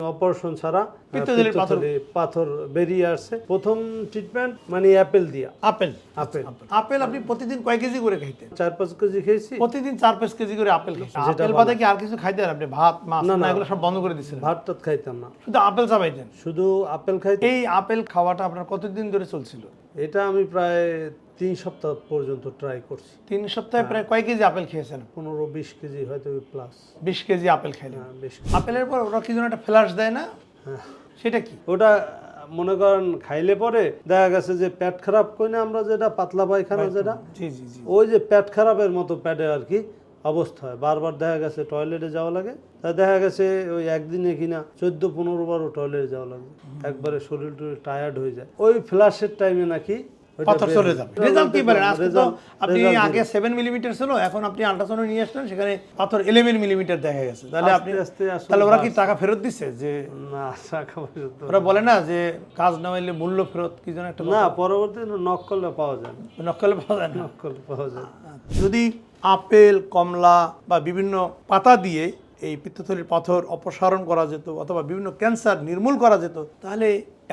Operation ছাড়া পিত্তথলির পাথর বেরিয়ে আসছে। প্রথম ট্রিটমেন্ট মানে অ্যাপেল দিয়া। আপেল আপেল আপনি প্রতিদিন কয় কেজি করে খাইতেন? 4-5 কেজি খেয়েছি প্রতিদিন 4-5 কেজি করে আপেল খাইতেন। আপেল বাদে কি আর কিছু খাইতেন আপনি? ভাত, মাছ না এগুলো সব বন্ধ করে দিয়েছিলেন? ভাত টাত খাইতাম না, শুধু আপেল চাবাইতেন? শুধু আপেল খাইতাম। এই আপেল খাওয়াটা আপনার কতদিন ধরে চলছিল? এটা আমি প্রায় 3 সপ্তাহ পর্যন্ত ট্রাই করছি। 3 সপ্তাহে প্রায় কয় কেজি আপেল খেয়েছেন? 15-20 কেজি হয়তো প্লাস। 20 কেজি আপেল খাইলেন। বেশ। আপেলের পর ওরা কি যেন একটা ফ্ল্যাশ দেয় না? সেটা কি? ওটা মনে করেন খাইলে পরে দেখা গেছে যে পেট খারাপ কই না আমরা, যেটা পাতলা পায়খানা যেটা, জি জি জি, ওই যে পেট খারাপের মতো পেটে আর কি অবস্থা হয়। বারবার দেখা গেছে টয়লেটে যাওয়া লাগে। তা দেখা গেছে ওই একদিনে কিনা 14-15 বারও টয়লেটে যাওয়া লাগে। একবারে শরীর টরীর টায়ার্ড হয়ে যায়। ওই ফ্ল্যাশের টাইমে নাকি পাথর চলে যাবে। রেজাল্ট কি বলেন? আজকে তো আপনি আগে 7 মিলিমিটার ছিল, এখন আপনি আল্ট্রাসাউন্ড নিয়ে আসলেন, সেখানে পাথর 11 মিলিমিটার দেখা গেছে। তাহলে আপনি তাহলে ওরা কি টাকা ফেরত দিচ্ছে? যে না, টাকা ফেরত ওরা বলে না যে কাজ না হইলে মূল্য ফেরত, কি যেন একটা না, পরবর্তীতে নক করলে পাওয়া যায় না। নক করলে পাওয়া যায় না? নক করলে পাওয়া যায়। যদি আপেল, কমলা বা বিভিন্ন পাতা দিয়ে এই পিত্তথলির পাথর অপসারণ করা যেত অথবা বিভিন্ন ক্যান্সার নির্মূল করা যেত, তাহলে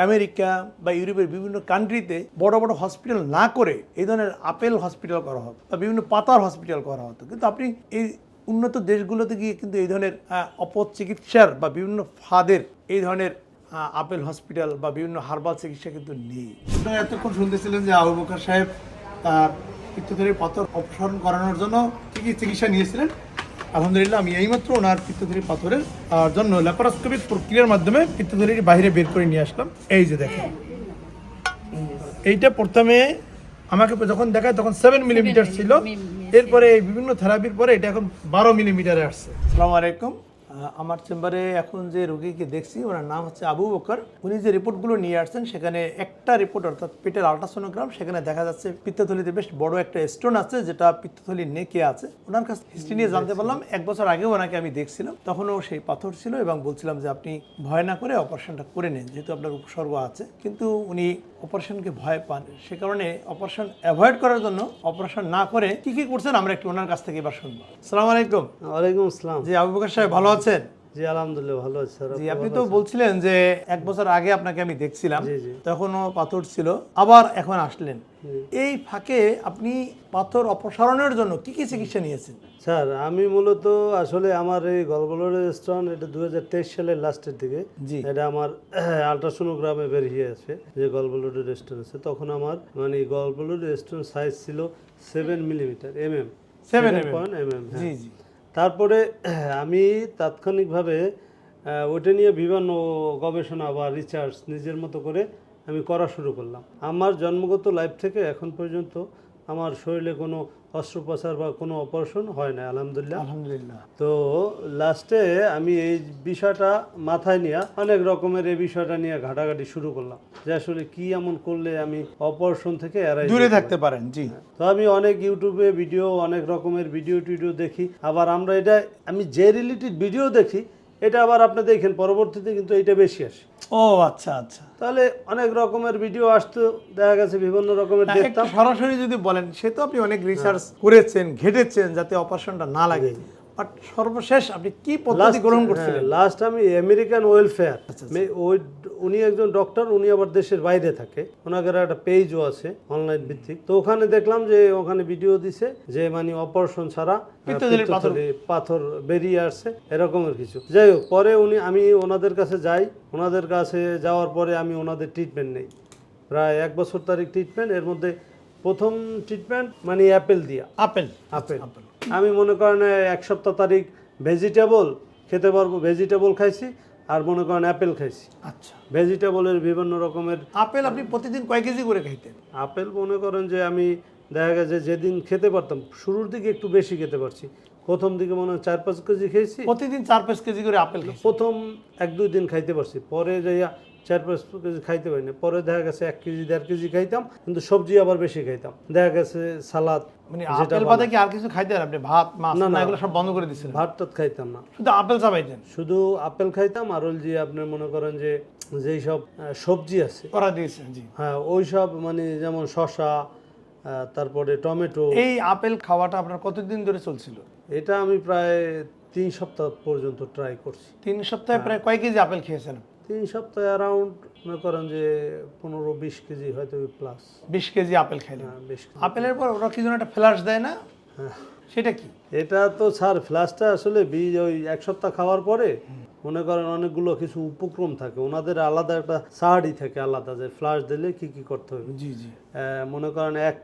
আমেরিকা বা ইউরোপের বিভিন্ন কান্ট্রিতে বড় বড় হসপিটাল না করে এই ধরনের আপেল হসপিটাল করা হতো বা বিভিন্ন পাতার হসপিটাল করা হতো। কিন্তু আপনি এই উন্নত দেশগুলোতে গিয়ে কিন্তু এই ধরনের অপচিকিৎসার বা বিভিন্ন ফাঁদের এই ধরনের আপেল হসপিটাল বা বিভিন্ন হার্বাল চিকিৎসা কিন্তু নেই। আপনারা এতক্ষণ শুনতেছিলেন যে আবু বকর সাহেব তার পিত্তথলির পাথর অপসারণ করানোর জন্য কি কি চিকিৎসা নিয়েছিলেন। আলহামদুলিল্লাহ, আমি এইমাত্র ওনার পিত্তথলির পাথরের জন্য ল্যাপারোস্কোপিক প্রক্রিয়ার মাধ্যমে পিত্তথলির বাইরে বের করে নিয়ে আসলাম। এই যে দেখেন, এইটা প্রথমে আমাকে যখন দেখায় তখন 7 মিলিমিটার ছিল, এরপরে এই বিভিন্ন থেরাপির পরে এটা এখন 12 মিলিমিটারে আসছে। আসসালামু আলাইকুম। আমার চেম্বারে এখন যে রোগীকে দেখছি ওনার নাম হচ্ছে আবু বকর। উনি যে রিপোর্টগুলো নিয়ে আসছেন সেখানে একটা রিপোর্ট অর্থাৎ পেটের আল্ট্রাসোনোগ্রাম, সেখানে দেখা যাচ্ছে পিত্তথলিতে বেশ বড় একটা স্টোন আছে, যেটা পিত্তথলির নেকে আছে। ওনার কাছে হিস্ট্রি নিয়ে জানতে পারলাম 1 বছর আগেও ওনাকে আমি দেখছিলাম, তখনও সেই পাথর ছিল এবং বলছিলাম যে আপনি ভয় না করে অপারেশনটা করে নেন, যেহেতু আপনার উপসর্গ আছে। কিন্তু উনি অপারেশনকে ভয় পান, সে কারণে অপারেশন অ্যাভয়েড করার জন্য অপারেশন না করে কি কি করছেন আমরা একটু ওনার কাছ থেকে এবার শুনবো। আসসালামু আলাইকুম। ওয়ালাইকুম আসসালাম। জি আবু বকর সাহেব, ভালো আছেন? জি আলহামদুলিল্লাহ ভালো আছি স্যার। জি, আপনি তো বলছিলেন যে 1 বছর আগে আপনাকে আমি দেখছিলাম, জি জি, তখনও পাথর ছিল, আবার এখন আসলেন। এই ফাঁকে আপনি পাথর অপসারণের জন্য কি কি চিকিৎসা নিয়েছেন? স্যার আমি মূলত আসলে আমার এই গলব্লাডার স্টোন এটা 2023 সালের লাস্টের দিকে, জি, এটা আমার আল্ট্রাসোনোগ্রামে বেরিয়ে আছে যে গলব্লাডার স্টোন আছে। তখন আমার মানে গলব্লাডার স্টোন সাইজ ছিল 7 মিলিমিটার 7.mm। জি জি, তারপরে আমি তাৎক্ষণিকভাবে ওটা নিয়ে বিভিন্ন গবেষণা বা রিসার্চ নিজের মতো করে আমি করা শুরু করলাম। আমার জন্মগত লাইফ থেকে এখন পর্যন্ত আমার শরীরে কোনো অস্ত্রোপচার বা কোনো অপারেশন হয় না আলহামদুলিল্লাহ। আলহামদুলিল্লাহ। তো লাস্টে আমি এই বিষয়টা মাথায় নিয়ে অনেক রকমের এই বিষয়টা নিয়ে ঘাটাঘাটি শুরু করলাম যে আসলে কি এমন করলে আমি অপারেশন থেকে দূরে থাকতে পারেন। জি, তো আমি অনেক ইউটিউবে ভিডিও, অনেক রকমের ভিডিও টিডিও দেখি। আবার আমরা আমি যে রিলেটেড ভিডিও দেখি এটা আবার আপনি দেখেন পরবর্তীতে কিন্তু এটা বেশি আসে। ও আচ্ছা আচ্ছা, তাহলে অনেক রকমের ভিডিও আসতো, দেখা গেছে বিভিন্ন রকমের দেখতাম। সরাসরি যদি বলেন, সে তো আপনি অনেক রিসার্চ করেছেন, ঘেটেছেন যাতে অপারেশনটা না লাগে, বাট সর্বশেষ আপনি কি পদ্ধতি গ্রহণ করছিলেন? লাস্ট আমি আমেরিকান ওয়েলফেয়ার, উনি একজন ডক্টর, উনি আবার দেশের বাইরে থাকে, ওনাদের একটা পেজও আছে অনলাইন ভিত্তিক। তো ওখানে দেখলাম যে ওখানে ভিডিও দিছে যে মানে অপারেশন ছাড়া পাথর বেরিয়ে আসছে এরকমের কিছু। যাই হোক, পরে আমি ওনাদের কাছে যাই, ওনাদের কাছে যাওয়ার পরে আমি ওনাদের ট্রিটমেন্ট নেই, প্রায় 1 বছর তারিখ ট্রিটমেন্ট। এর মধ্যে প্রথম ট্রিটমেন্ট মানে অ্যাপেল দিয়া। আপেল আমি মনে করেন 1 সপ্তাহ তারিখ ভেজিটেবল খেতে পারবো, ভেজিটেবল খাইছি, আর মনে করেন অ্যাপেল খাইছি। আচ্ছা, ভেজিটেবলের বিভিন্ন রকমের আপেল আপনি প্রতিদিন কয় কেজি করে খাইতেন? আপেল মনে করেন যে আমি দেখা গেছে যেদিন খেতে পারতাম, শুরুর দিকে একটু বেশি খেতে পারছি, প্রথম দিকে মনে হয় 4-5 কেজি খেয়েছি। প্রতিদিন 4-5 কেজি করে আপেল প্রথম 1-2 দিন খাইতে পারছি, পরে যাইয়া 4-5 কেজি খাইতে পারি না। পরে দেখা গেছে 1 কেজি 1.5 কেজি খাইতাম, কিন্তু সবজি আবার বেশি খাইতাম। দেখা গেছে সালাদ, মানে আপেল বাদে কি আর কিছু খাইতেন আপনি? ভাত, মাছ না এগুলো সব বন্ধ করে দিয়েছিলেন? ভাত টাত খাইতাম না, শুধু আপেল চাবাইতেন? শুধু আপেল খাইতাম। আর ওই যে আপনার মনে করেন যে যেই সব সবজি আছে করা দিয়েছেন। জি হ্যাঁ, ওই সব মানে যেমন শসা, তারপরে টমেটো। এই আপেল খাওয়াটা আপনার কতদিন ধরে চলছিল? এটা আমি প্রায় 3 সপ্তাহ পর্যন্ত ট্রাই করছি। 3 সপ্তাহে প্রায় কয় কেজি আপেল খেয়েছেন? 3 সপ্তাহে অ্যারাউন্ড মনে করেন যে 15-20 কেজি হয়তো প্লাস। 20 কেজি আপেল খাইলেন। হ্যাঁ, 20 কেজি। আপেলের পর ওরা কি যেন একটা ফ্ল্যাশ দেয় না, হ্যাঁ, সেটা কি? এটা তো স্যার ফ্ল্যাশটা আসলে বীজ ওই 1 সপ্তাহ খাওয়ার পরে মনে করেন অনেকগুলো কিছু উপক্রম থাকে, ওনাদের আলাদা একটা সাহারি থাকে আলাদা, যে ফ্ল্যাশ দিলে কি কি করতে হবে। জি জি মনে করেন 1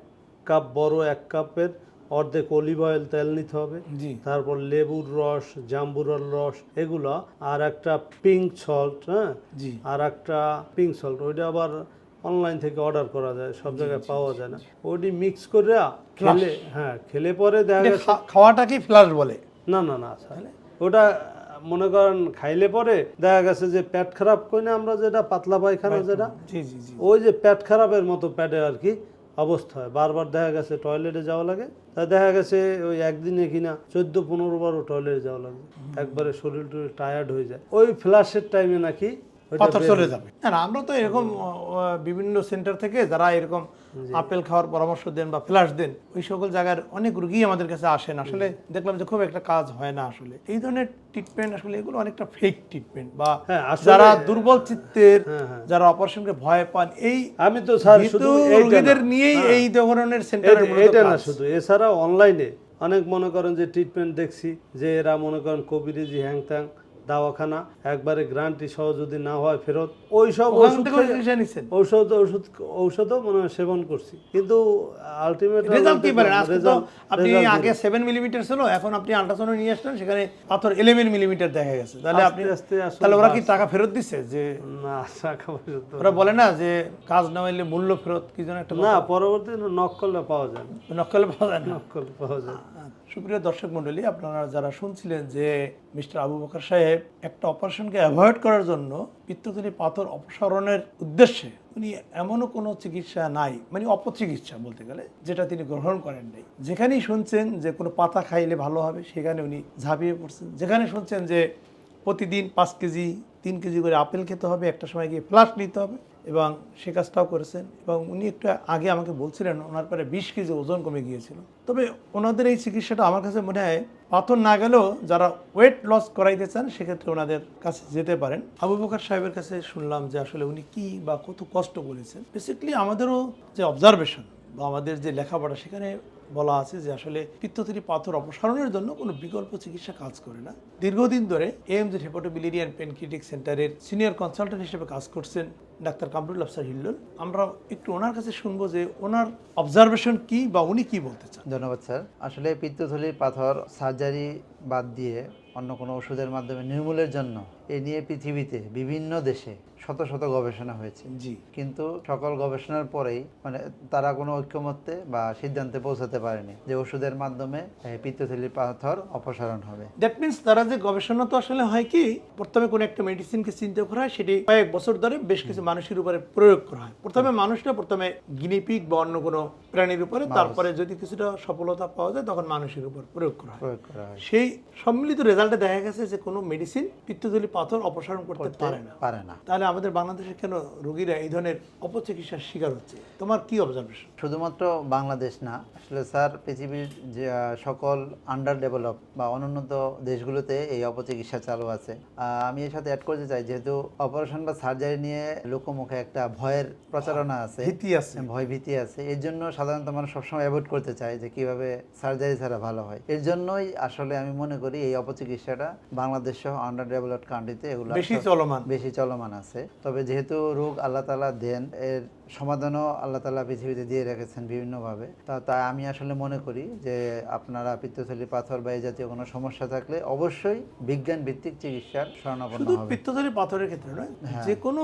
কাপ, বড় 1 কাপের অর্ধেক অলিভ অয়েল তেল নিতে হবে, জি তারপর লেবুর রস, জাম্বুরার রস এগুলো, আর একটা পিঙ্ক সল্ট, হ্যাঁ, জি আর একটা পিঙ্ক সল্ট, ওইটা আবার অনলাইন থেকে অর্ডার করা যায়, সব জায়গায় পাওয়া যায় না। ওইটি মিক্স করে খেলে, হ্যাঁ খেলে পরে দেখা গেছে খাওয়াটা কি ফ্ল্যাশ বলে? না না না স্যার, ওটা মনে করেন খাইলে পরে দেখা গেছে যে পেট খারাপ কই না আমরা, যেটা পাতলা পায়খানা যেটা, জি জি জি ওই যে পেট খারাপের মতো পেটে আর কি অবস্থা হয়, বারবার দেখা গেছে টয়লেটে যাওয়া লাগে। তা দেখা গেছে ওই একদিনে কিনা 14-15 বারও টয়লেটে যাওয়া লাগে, একবারে শরীর টরীর টায়ার্ড হয়ে যায়। ওই ফ্ল্যাশের টাইমে নাকি ওইটা পাথর বের চলে হয়। যাবে। না আমরা তো এরকম বিভিন্ন সেন্টার থেকে যারা এরকম আপেল খাওয়ার পরামর্শ দেন বা ফ্ল্যাশ দেন, ওই সকল জায়গার অনেক রুগী আমাদের কাছে আসেন। আসলে দেখলাম যে খুব একটা কাজ হয় না। আসলে এই ধরনের ট্রিটমেন্ট আসলে এগুলো অনেকটা ফেক ট্রিটমেন্ট, বা হ্যাঁ, আসলে- যারা দুর্বল চিত্তের, হ্যাঁ, হ্যাঁ। যারা অপারেশনকে ভয় পান, এই আমি তো স্যার শুধু এইটা রোগীদের না, নিয়েই হ্যাঁ, এই ধরনের সেন্টারের এটা না শুধু, এছাড়া অনলাইনে অনেক মনে করেন যে ট্রিটমেন্ট দেখছি, যে এরা মনে করেন কবিরাজি হ্যাংত্যাং দাওয়াখানা একবারে গ্যারান্টি সহ যদি না হয় ফেরত, ওই সব ওষুধ ঔষধও মনে হয় সেবন করছি, কিন্তু আলটিমেট রেজাল্ট কি পারেন? আজকে তো আপনি আগে 7 মিলিমিটার ছিল, এখন আপনি আল্ট্রাসাউন্ড নিয়ে আসলেন, সেখানে পাথর 11 মিলিমিটার দেখা গেছে। তাহলে আপনি আস্তে আস্তে তাহলে ওরা কি টাকা ফেরত দিচ্ছে? যে না টাকা পয়সা তো ওরা বলে না যে কাজ না হইলে মূল্য ফেরত, কি যেন একটা না, পরবর্তীতে নক করলে পাওয়া যায় না, নকলে পাওয়া যায় না। নক করলে পাওয়া যায় না। সুপ্রিয় দর্শক মণ্ডলী, আপনারা যারা শুনছিলেন যে মিস্টার আবু বকর সাহেব একটা অপারেশনকে অ্যাভয়েড করার জন্য পিত্তথলির পাথর অপসারণের উদ্দেশ্যে উনি এমনও কোনো চিকিৎসা নাই, মানে অপচিকিৎসা বলতে গেলে, যেটা তিনি গ্রহণ করেন নাই। যেখানেই শুনছেন যে কোনো পাতা খাইলে ভালো হবে, সেখানে উনি ঝাঁপিয়ে পড়ছেন। যেখানে শুনছেন যে প্রতিদিন 5 কেজি 3 কেজি করে আপেল খেতে হবে, একটা সময় গিয়ে ফ্লাশ নিতে হবে, এবং সে কাজটাও করেছেন। এবং উনি একটু আগে আমাকে বলছিলেন ওনার পরে 20 কেজি ওজন কমে গিয়েছিল। তবে ওনাদের এই চিকিৎসাটা আমার কাছে মনে হয় পাথর না গেলেও যারা ওয়েট লস করাইতে চান সেক্ষেত্রে ওনাদের কাছে যেতে পারেন। আবু বকর সাহেবের কাছে শুনলাম যে আসলে উনি কি বা কত কষ্ট করেছেন। বেসিক্যালি আমাদেরও যে অবজারভেশন বা আমাদের যে লেখাপড়া, সেখানে বলা আছে যে আসলে পিত্তথলি পাথর অপসারণের জন্য কোনো বিকল্প চিকিৎসা কাজ করে না। দীর্ঘদিন ধরে এএমজেড হেপাটোবিলিয়ারি অ্যান্ড পেনক্রিয়াটিক সেন্টারের সিনিয়র কনসালটেন্ট হিসেবে কাজ করছেন ডাক্তার কামরুল আফসার হিল্লোল। আমরা একটু ওনার কাছে শুনবো যে ওনার অবজারভেশন কি বা উনি কি বলতে চান। ধন্যবাদ স্যার। আসলে পিত্তথলির পাথর সার্জারি বাদ দিয়ে অন্য কোনো ওষুধের মাধ্যমে নির্মূলের জন্য এ নিয়ে পৃথিবীতে বিভিন্ন দেশে শত শত গবেষণা হয়েছে। জি, কিন্তু সকল গবেষণার পরেই মানে তারা কোনো ঐক্যমত্যে বা সিদ্ধান্তে পৌঁছাতে পারেনি যে ওষুধের মাধ্যমে পিত্তথলির পাথর অপসারণ হবে। দ্যাট মিনস তারা যে গবেষণা তো আসলে হয় কি, প্রথমে কোনো একটা মেডিসিনকে চিন্তা করা হয়, সেটি কয়েক বছর ধরে বেশ কিছু মানুষের উপরে প্রয়োগ করা হয়। প্রথমে গিনিপিগ বা অন্য কোনো প্রাণীর উপরে, তারপরে যদি কিছুটা সফলতা পাওয়া যায় তখন মানুষের উপর প্রয়োগ করা হয়। সেই সম্মিলিত রেজাল্টে দেখা গেছে যে কোনো মেডিসিন পিত্তথলি পাথর অপসারণ করতে পারে না। তাহলে আমাদের বাংলাদেশে কেন রোগীরা এই ধরনের অপচিকিৎসার শিকার হচ্ছে? তোমার কি অবজারভেশন? শুধুমাত্র বাংলাদেশ না, আসলে স্যার পৃথিবীর যে সকল আন্ডার ডেভেলপ বা অনুন্নত দেশগুলোতে এই অপচিকিৎসা চালু আছে। আমি এর সাথে অ্যাড করতে চাই, যেহেতু অপারেশন বা সার্জারি নিয়ে লোকমুখে একটা ভয়ের প্রচারণা আছে, ভয় ভীতি আছে, এর জন্য সাধারণত মানুষ সবসময় অ্যাভয়েড করতে চায় যে কিভাবে সার্জারি ছাড়া ভালো হয়। এর জন্যই আসলে আমি মনে করি এই অপচিকিৎসাটা বাংলাদেশ সহ আন্ডার ডেভেলপড কান্ট্রিতে এগুলো বেশি চলমান আছে। তবে যেহেতু রোগ আল্লাহ তাআলা দেন, এর সমাধানও আল্লাহ তাআলা পৃথিবীতে দিয়ে রেখেছেন বিভিন্নভাবে। তাই আমি আসলে মনে করি যে আপনারা পিত্তথলি পাথর বা এই জাতীয় কোনো সমস্যা থাকলে অবশ্যই বিজ্ঞান ভিত্তিক চিকিৎসার শরণাপন্ন শুধু হবে। পিত্তথলি পাথরের ক্ষেত্রে নয়, যে কোনো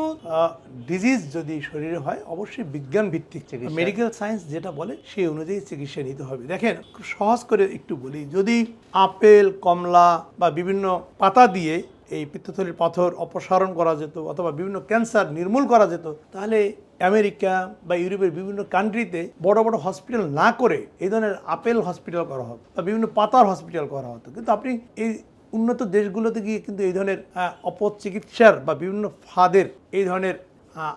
ডিজিজ যদি শরীরে হয় অবশ্যই বিজ্ঞান ভিত্তিক মেডিকেল সায়েন্স যেটা বলে সেই অনুযায়ী চিকিৎসা নিতে হবে। দেখেন, খুব সহজ করে একটু বলি, যদি আপেল, কমলা বা বিভিন্ন পাতা দিয়ে এই পিত্তথলির পাথর অপসারণ করা যেত অথবা বিভিন্ন ক্যান্সার নির্মূল করা যেত, তাহলে আমেরিকা বা ইউরোপের বিভিন্ন কান্ট্রিতে বড় বড় হসপিটাল না করে এই ধরনের আপেল হসপিটাল করা হতো বা বিভিন্ন পাতার হসপিটাল করা হতো। কিন্তু আপনি এই উন্নত দেশগুলোতে গিয়ে কিন্তু এই ধরনের অপচিকিৎসার বা বিভিন্ন ফাঁদের এই ধরনের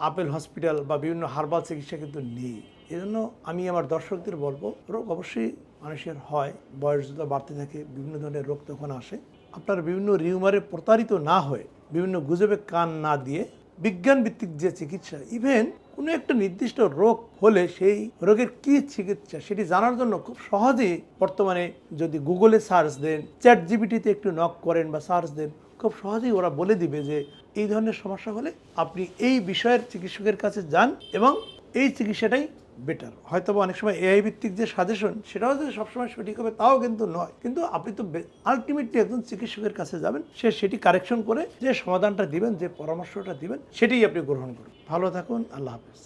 আপেল হসপিটাল বা বিভিন্ন হার্বাল চিকিৎসা কিন্তু নেই। এই জন্য আমি আমার দর্শকদের বলবো, রোগ অবশ্যই মানুষের হয়, বয়স যত বাড়তে থাকে বিভিন্ন ধরনের রোগ তখন আসে। আপনারা বিভিন্ন রিউমারে প্রতারিত না হয়ে, বিভিন্ন গুজবে কান না দিয়ে বিজ্ঞান ভিত্তিক যে চিকিৎসা, ইভেন কোনো একটা নির্দিষ্ট রোগ হলে সেই রোগের কী চিকিৎসা সেটি জানার জন্য খুব সহজেই বর্তমানে যদি গুগলে সার্চ দেন, চ্যাট জিপিটিতে একটু নক করেন বা সার্চ দেন, খুব সহজেই ওরা বলে দিবে যে এই ধরনের সমস্যা হলে আপনি এই বিষয়ের চিকিৎসকের কাছে যান এবং এই চিকিৎসাটাই বেটার। হয়তো বা অনেক সময় এআই ভিত্তিক যে সাজেশন সেটাও যে সবসময় সঠিক হবে তাও কিন্তু নয়, কিন্তু আপনি তো আলটিমেটলি একজন চিকিৎসকের কাছে যাবেন, সে সেটি কারেকশন করে যে সমাধানটা দিবেন, যে পরামর্শটা দিবেন সেটাই আপনি গ্রহণ করুন। ভালো থাকুন, আল্লাহ হাফেজ।